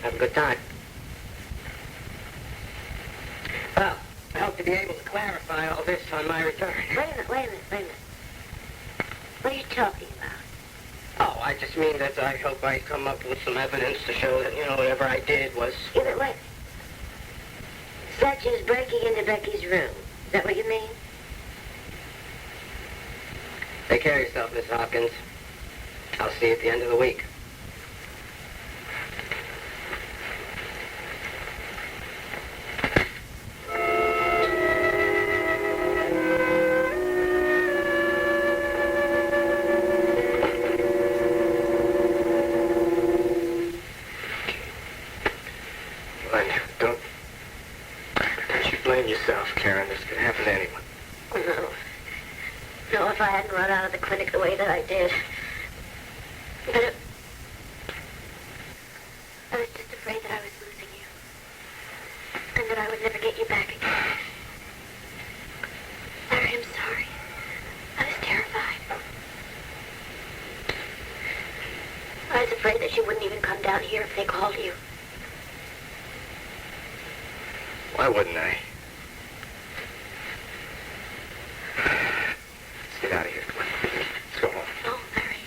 Have a good time. Well, I hope to be able to clarify all this on my return. Wait a minute. What are you talking about? Oh, I just mean that I hope I come up with some evidence to show that, whatever I did was... Wait. Such as breaking into Becky's room. Is that what you mean? Take care of yourself, Miss Hopkins. I'll see you at the end of the week. If I hadn't run out of the clinic the way that I did. But I was just afraid that I was losing you. And that I would never get you back again. Larry, I'm sorry. I was terrified. I was afraid that you wouldn't even come down here if they called you. Why wouldn't I? Get out of here. Come on. Let's go home. No, Larry.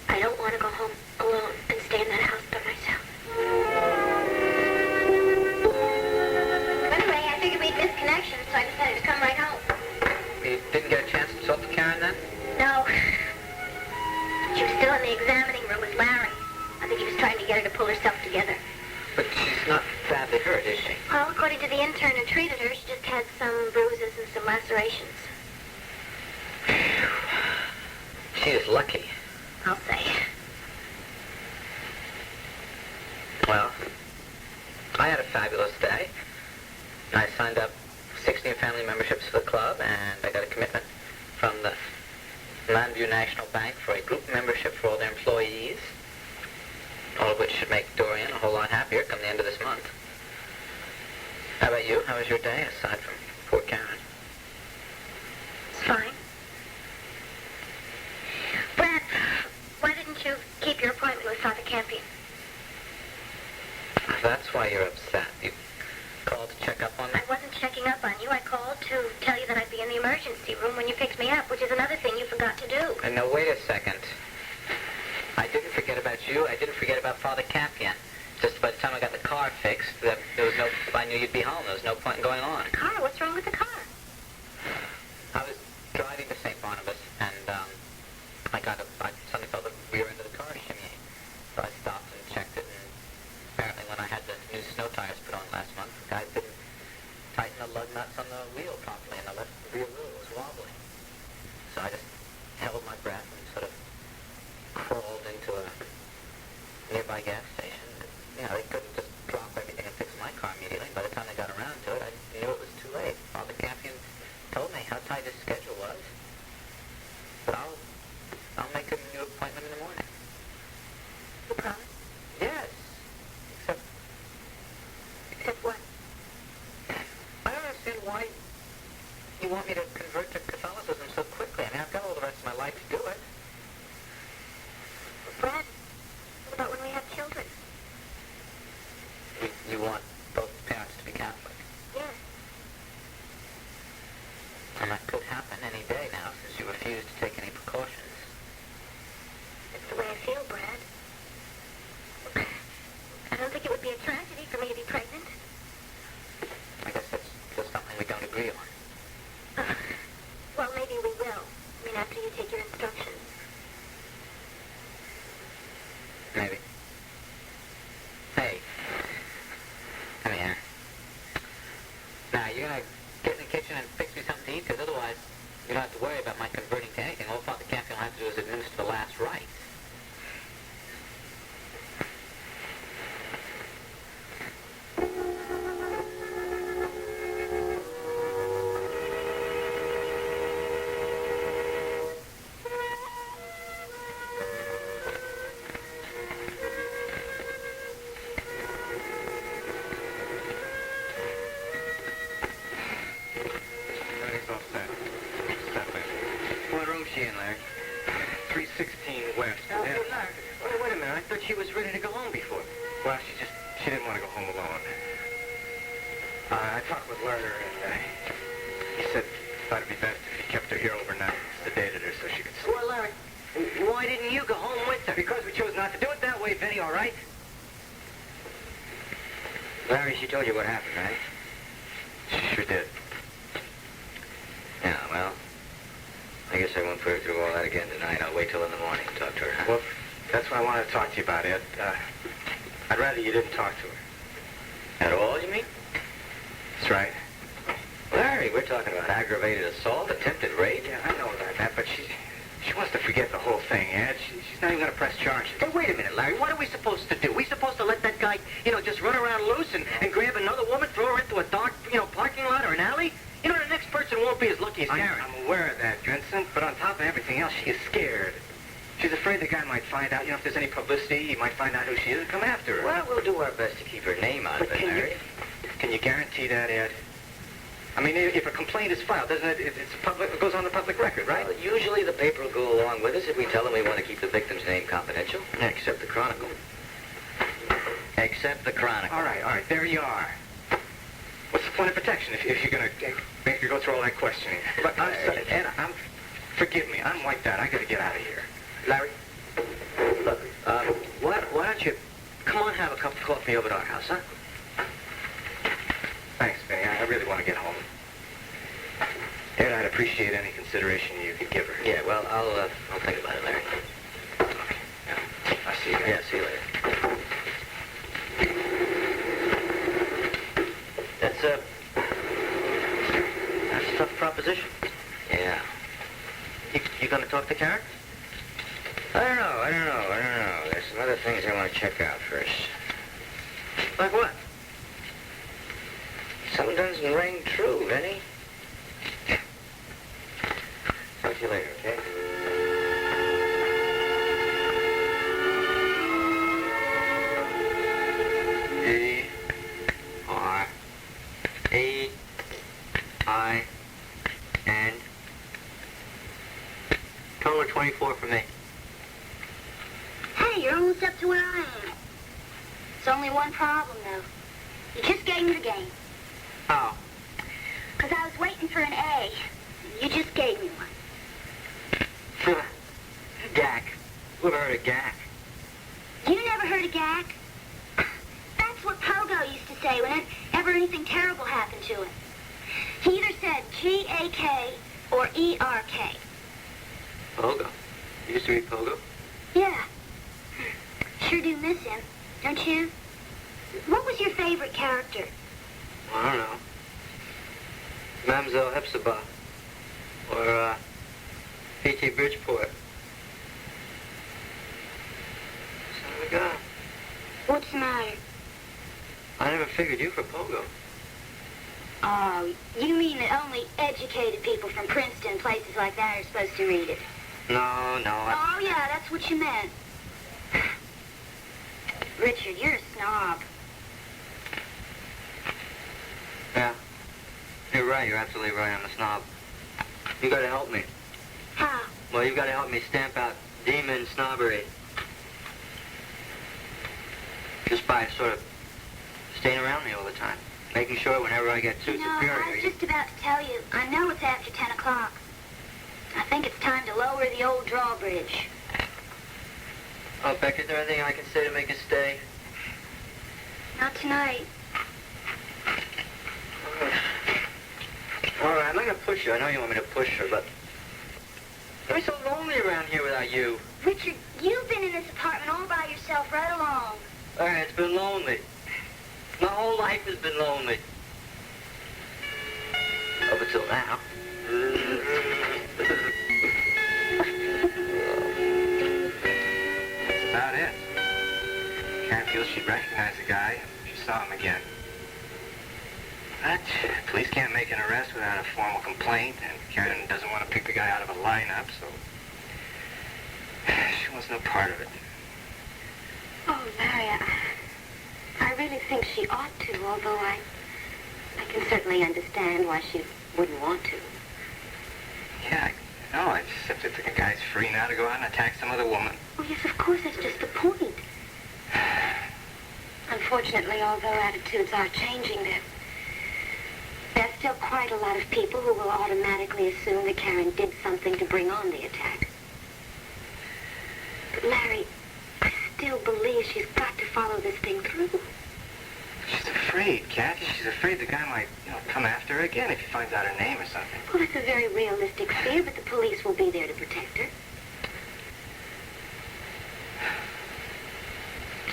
I don't want to go home alone and stay in that house by myself. Anyway, I figured we'd missed connection, so I decided to come right home. You didn't get a chance to talk to Karen then? No. She was still in the examining room with Larry. I think he was trying to get her to pull herself together. But she's not badly hurt, is she? Well, according to the intern who treated her, she just had some bruises and some lacerations. She is lucky. I'll say. Well, I had a fabulous day. I signed up 6 new family memberships for the club, and I got a commitment from the Landview National Bank for a group membership for all their employees, all of which should make Dorian a whole lot happier come the end of this month. How about you? How was your day, aside from poor Karen? It's fine. Brad, why didn't you keep your appointment with Father Campion? That's why you're upset. You called to check up on me? I wasn't checking up on you. I called to tell you that I'd be in the emergency room when you picked me up, which is another thing you forgot to do. And now, wait a second. I didn't forget about you. I didn't forget about Father Campion. Just by the time I got the car fixed, I knew you'd be home. There was no point in going on. The car? What's wrong with the car? I was driving to St. Barnabas, and I suddenly felt the rear end of the car shimmying. So I stopped and checked it, and apparently when I had the new snow tires put on last month, the guy didn't tighten the lug nuts on the wheel properly, and the left rear wheel was wobbly. So I just held my breath and sort of crawled into a nearby gas station. They couldn't just drop everything and fix my car immediately. By the time they got around to it, I knew it was too late. Father Campion told me how tight his schedule was. But I'll make a new appointment in the morning. You promise? Yes. Except what? I don't understand why you want me to convert to Catholicism so quickly. I mean, I've got all the rest of my life to do it. Brad, what about when we have children? You want both parents to be Catholic? Yes. And that could happen any day now, since you refuse to take any precautions. That's the way I feel, Brad. I don't think it would be a tragedy for me to be pregnant. I guess that's just something we don't agree on. Well, maybe we will. I mean, after you take your instructions. Maybe. Hey. Come here. Now, you're going to get in the kitchen and fix me something to eat, because otherwise you don't have to worry about my converting to anything. All Father Campion will have to do is administer the last rites. Everything's all set. Step in. What room's she in, Larry? 316 West. Hey, Larry, wait a minute. I thought she was ready to go home before. Well, she didn't want to go home alone. I talked with Lerner, and he said it thought it'd be best if he kept her here overnight, sedated her so she could sleep. Well, Larry, why didn't you go home with her? Because we chose not to do it that way, Vinnie, all right? Larry, she told you what happened, right? She sure did. Yeah, well, I guess I won't put her through all that again tonight. I'll wait till in the morning and talk to her, huh? Well, that's what I wanted to talk to you about, Ed. I'd rather you didn't talk to her. At all, you mean? That's right. Larry, we're talking about aggravated assault, attempted rape. Yeah, I know that, but she wants to forget the whole thing, Ed. She's not even going to press charges. Hey, wait a minute, Larry. What are we supposed to do? We supposed to let that guy, just run around loose and grab another woman, throw her into a dark, parking lot or an alley? The next person won't be as lucky as Karen. I'm aware of that, Vincent, but on top of everything else, she is scared. She's afraid the guy might find out, if there's any publicity, he might find out who she is and come after her. Well, we'll do our best to keep her name out of it, Larry. Can you guarantee that, Ed? I mean, if a complaint is filed, doesn't it? It goes on the public record, right? Well, usually the paper will go along with us if we tell them we want to keep the victim's name confidential. Yeah. Except the Chronicle. Except the Chronicle. All right, there you are. What's the point of protection if you're going to make her go through all that questioning? But I'm sorry, Ed, forgive me, I'm like that. I got to get out of here. Larry, look, why don't you come on have a cup of coffee over at our house, huh? Thanks, Vinnie. I really want to get home. Ed, I'd appreciate any consideration you could give her. Yeah, well, I'll think about it, Larry. Okay. Yeah. I'll see you guys. Yeah, see you later. That's a tough proposition. Yeah. You gonna talk to Karen? I don't know. There's some other things I want to check out first. Like what? Something doesn't ring true, Vinnie. Talk to you later, okay? A-R-A-I-N. Total of 24 for me. Hey, you're almost up to where I am. It's only one problem, though. You just gave me the game. How? Because I was waiting for an A. You just gave me one. Gack. Who ever heard of Gack? You never heard of Gak? That's what Pogo used to say whenever anything terrible happened to him. He either said G-A-K or E-R-K. Pogo. You used to read Pogo? Yeah. Sure do miss him, don't you? What was your favorite character? I don't know. Mademoiselle Hepzibah. Or, P.T. Bridgeport. Son of a gun. What's the matter? I never figured you for Pogo. Oh, you mean that only educated people from Princeton and places like that are supposed to read it? No. Oh, yeah, that's what you meant. Richard, you're a snob. Yeah. You're right. You're absolutely right. I'm a snob. You gotta help me. How? Well, you gotta help me stamp out demon snobbery. Just by sort of staying around me all the time. Making sure whenever I get too superior... I was just about to tell you. I know it's after 10 o'clock. I think it's time to lower the old drawbridge. Oh, Becky, is there anything I can say to make you stay? Not tonight. All right, I'm not gonna push you. I know you want me to push her, but... I'm so lonely around here without you. Richard, you've been in this apartment all by yourself right along. All right, it's been lonely. My whole life has been lonely. Up until now. That's about it. Karen feels she'd recognize the guy if she saw him again. But police can't make an arrest without a formal complaint, and Karen doesn't want to pick the guy out of a lineup, so she wants no part of it. Oh, Larry, I really think she ought to, although I can certainly understand why she wouldn't want to. Yeah, I know, except that the guy's free now to go out and attack some other woman. Oh, yes, of course, that's just the point. Unfortunately, although attitudes are changing, there's still quite a lot of people who will automatically assume that Karen did something to bring on the attack. But Larry, I still believe she's got to follow this thing through. She's afraid, Kathy. She's afraid the guy might, come after her again if he finds out her name or something. Well, it's a very realistic fear, but the police will be there to protect her.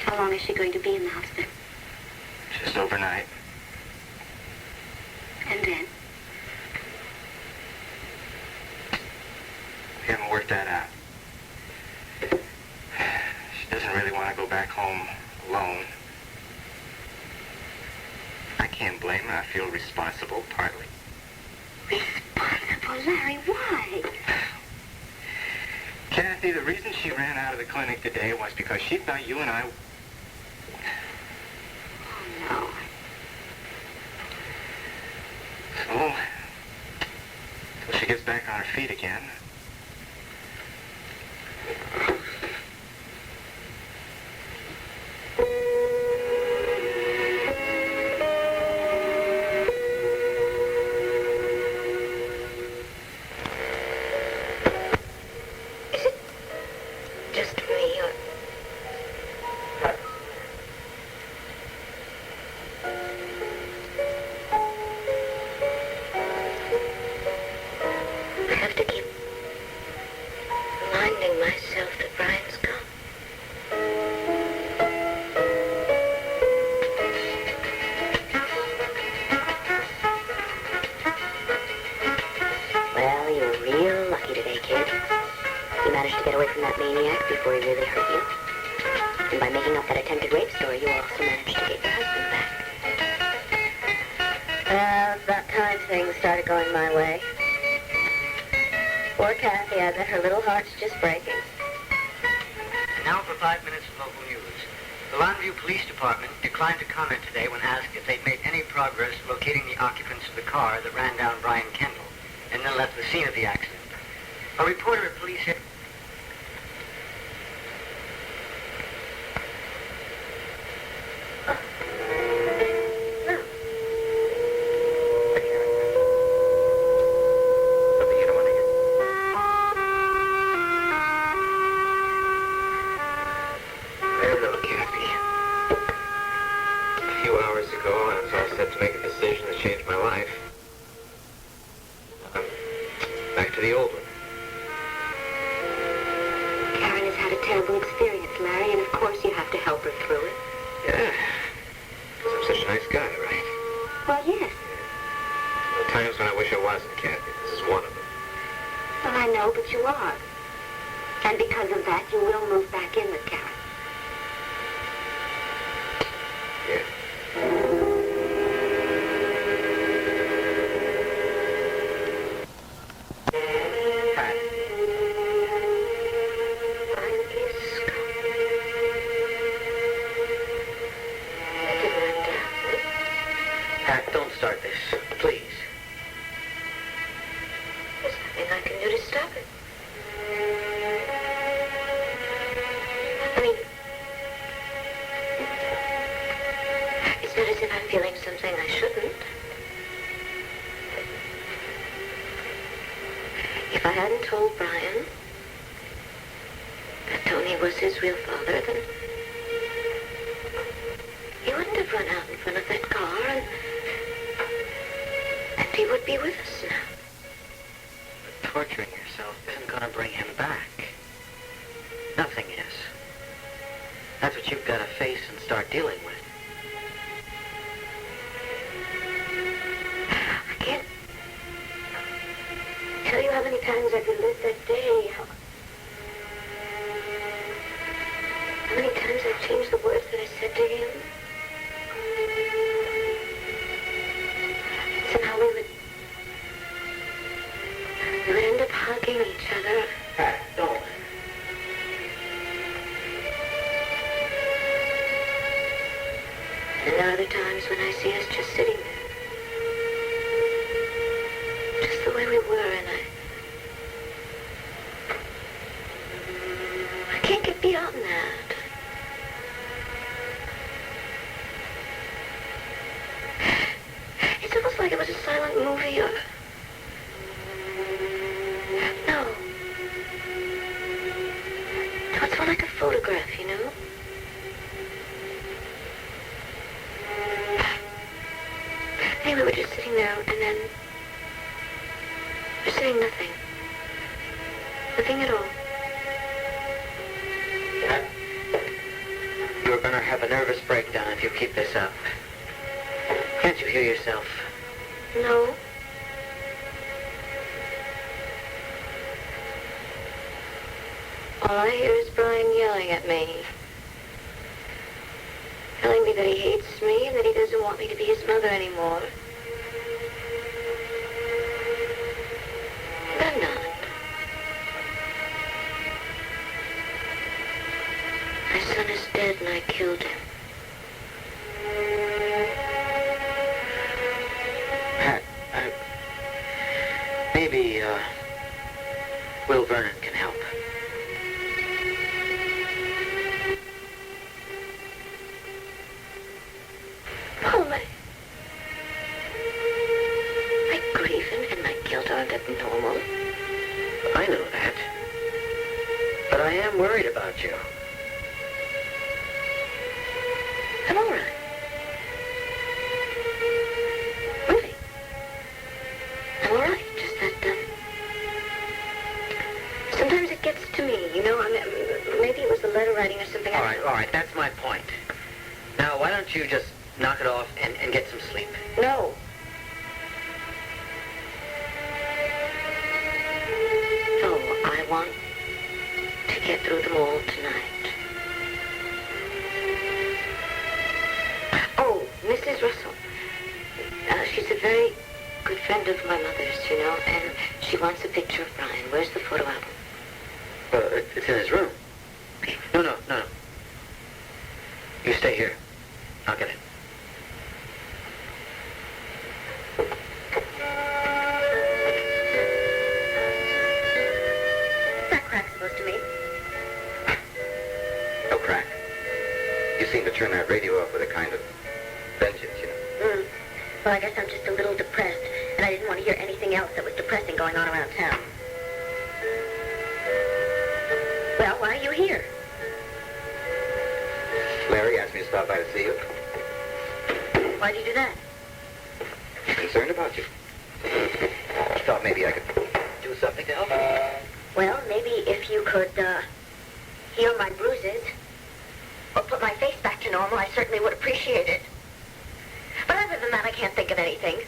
How long is she going to be in the hospital? Just overnight. And then? We haven't worked that out. She doesn't really want to go back home alone. I can't blame her. I feel responsible, partly. Responsible? Larry, why? Kathy, the reason she ran out of the clinic today was because she thought you and I... Oh, no. So, till she gets back on her feet again. it was a silent movie or... No. No, it's more like a photograph, you know? Anyway, we're just sitting there, and then... Just saying nothing. Nothing at all. You're gonna have a nervous breakdown if you keep this up. Can't you hear yourself? No. All I hear is Brian yelling at me. Telling me that he hates me and that he doesn't want me to be his mother anymore. But I'm not. My son is dead and I killed him. Pat, maybe, Will Vernon can help. Oh, my grieving and my guilt aren't abnormal. I know that. But I am worried about you. I'm all right. Really. I'm all right. Just that, sometimes it gets to me, you know? Maybe it was the letter writing or something. All right, that's my point. Now, why don't you just knock it off and get some sleep? No. No, I want to get through them all tonight. Oh, Mrs. Russell. She's a very good friend of my mother's, you know, and she wants a picture of Brian. Where's the photo album? It's in his room. No. You stay here. I'll get it. What's that crack supposed to mean? No crack. You seem to turn that radio off with a kind of vengeance, you know. Well, I guess I'm just a little depressed, and I didn't want to hear anything else that was depressing going on around town. Well, why are you here? Larry asked me to stop by to see you. Why'd you do that? Concerned about you. I thought maybe I could do something to help you. Well, maybe if you could, heal my bruises, or put my face back to normal, I certainly would appreciate it. But other than that, I can't think of anything.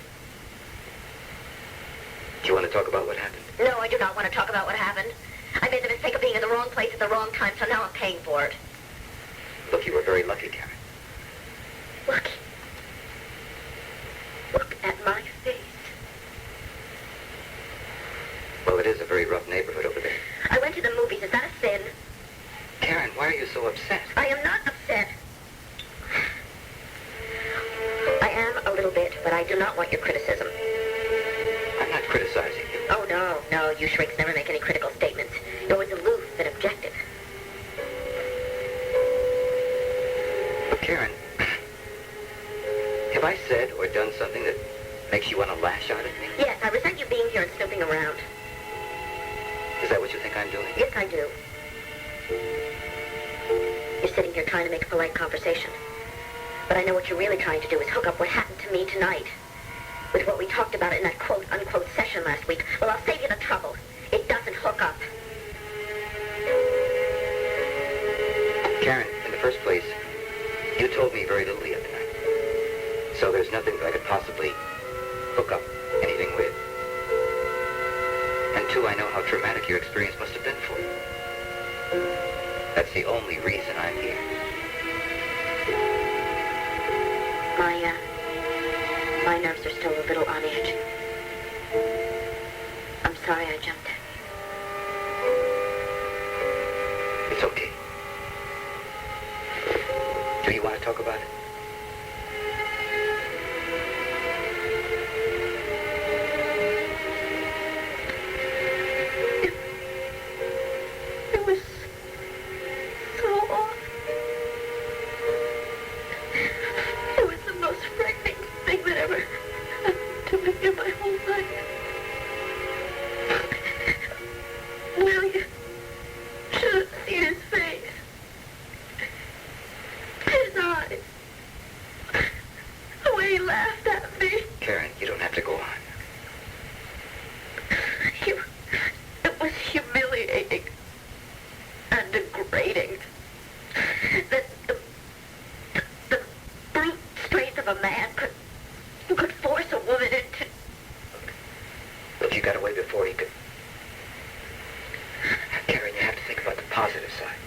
Do you want to talk about what happened? No, I do not want to talk about what happened. I made the mistake of being in the wrong place at the wrong time, so now I'm paying for it. Look, you were very lucky, Karen. Lucky? Look at my face. Well, it is a very rough neighborhood over there. I went to the movies. Is that a sin? Karen, why are you so upset? I am not upset. I am a little bit, but I do not want your criticism. I'm not criticizing you. Oh, no, you shrinks never make any critical statements. You're always aloof and objective. But Karen, have I said or done something that makes you want to lash out at me? Yes, I resent you being here and snooping around. Is that what you think I'm doing? Yes, I do. You're sitting here trying to make a polite conversation. But I know what you're really trying to do is hook up what happened to me tonight with what we talked about in that quote-unquote session last week. Well, I'll save you the trouble. It doesn't hook up. Karen, in the first place, you told me very little the other night. So there's nothing that I could possibly hook up anything with. And two, I know how traumatic your experience must have been for you. That's the only reason I'm here. My nerves are still a little on edge. I'm sorry I jumped at you. It's okay. Do you want to talk about it? It was so awful. It was the most frightening thing that ever happened to me. degrading. That the brute strength of a man could force a woman into... Look, you got away before he could... Karen, you have to think about the positive side.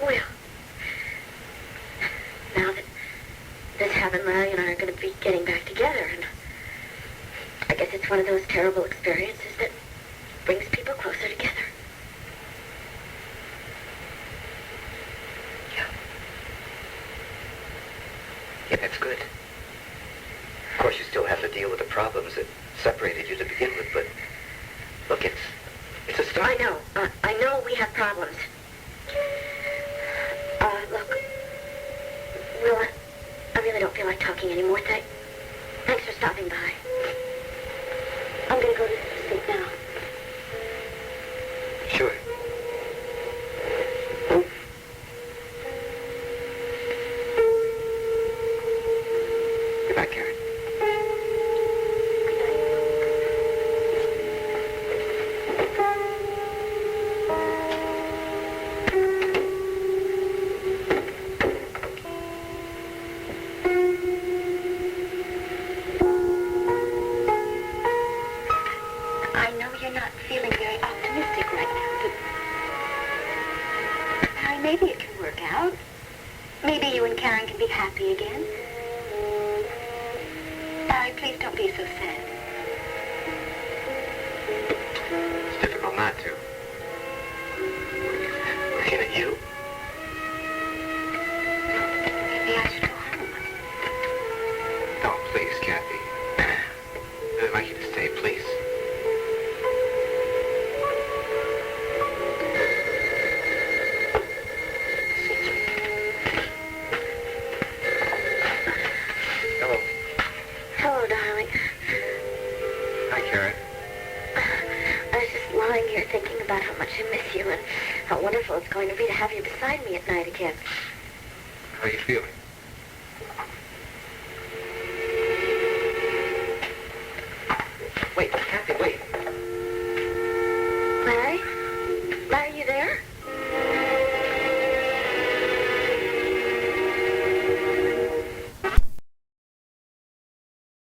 Well, now that Hal and Reilly and I are going to be getting back together, and I guess it's one of those terrible experiences that brings people closer together. Yeah. Yeah, that's good. Of course, you still have to deal with the problems that separated you to begin with, but look, it's a start. I know we have problems. Look, Will, I really don't feel like talking anymore. Thanks for stopping by. I'm gonna go to sleep now. Sure. Goodbye, Karen. I know you're not feeling very optimistic right now, but maybe it can work out. Maybe you and Karen can be happy again. Barry, please don't be so sad. It's difficult not to. Looking at you. Maybe I should go home. No, please, Cathy. I'd like you to stay, please. Hello. Hello, darling. Hi, Karen. I was just lying here thinking about how much I miss you and how wonderful it's going to be to have you beside me at night again. How are you feeling? Wait.